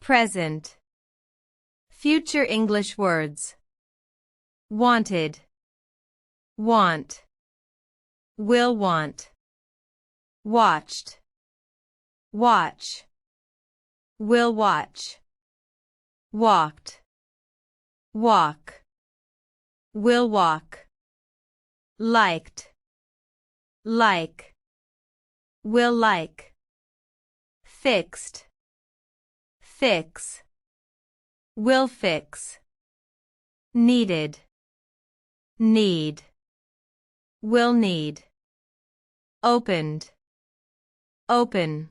present. Future English words. Wanted, want, will want. Watched, watch, will watch. Walked, walk, will walk. Liked, like, will like. Fixed, fix, will fix. Needed, need, will need. Opened, open,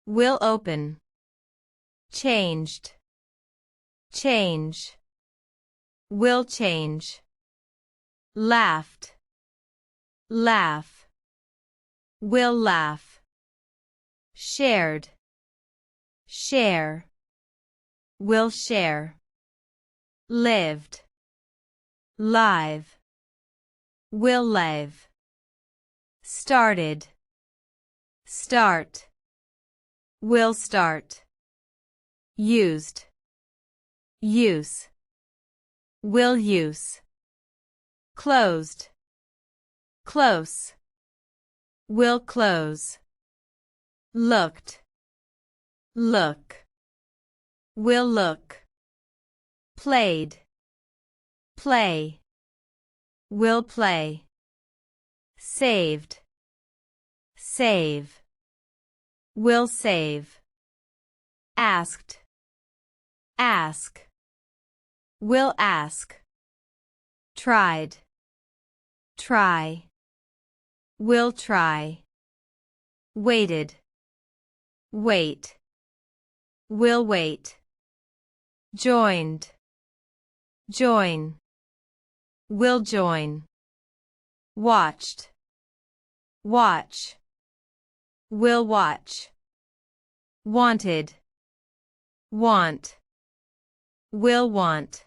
will open. Changed, change, will change. Laughed, laugh, will laugh. Shared, share, will share. Lived, live, will live. Started, start, will start. Used, use, will use. Closed, close, will close. Looked, look, will look. Played, play, will play. Saved, save, will save. Asked, ask, will ask. Tried, try, will try. Waited, wait, will wait. Joined, join, will join. Watched, watch, will watch. Wanted, want, will want.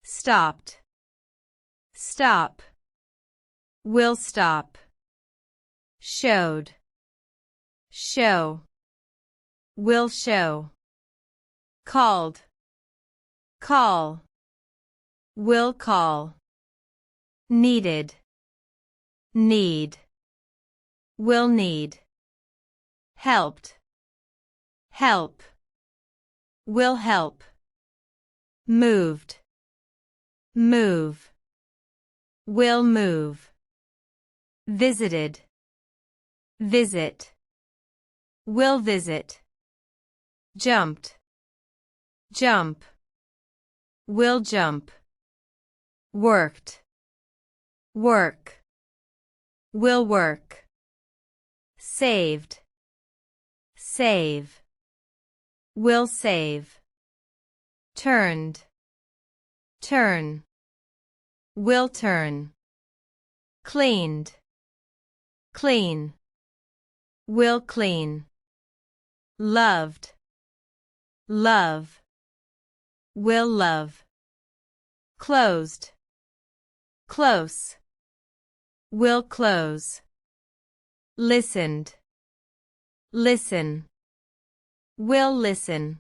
Stopped, stop, will stop. Showed, show, will show. Called, call, will call. Needed, need, will need. Helped, help, will help. Moved, move, will move. Visited, visit, will visit. Jumped, jump, will jump. Worked, work, will work. Saved, save, will save. Turned, turn, will turn. Cleaned, clean, will clean. Loved, love, will love. Closed, close, will close. Listened, listen, will listen.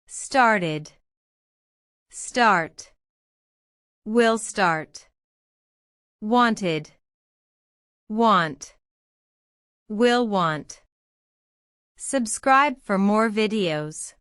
Started, start, will start. Wanted, want, will want. Subscribe for more videos.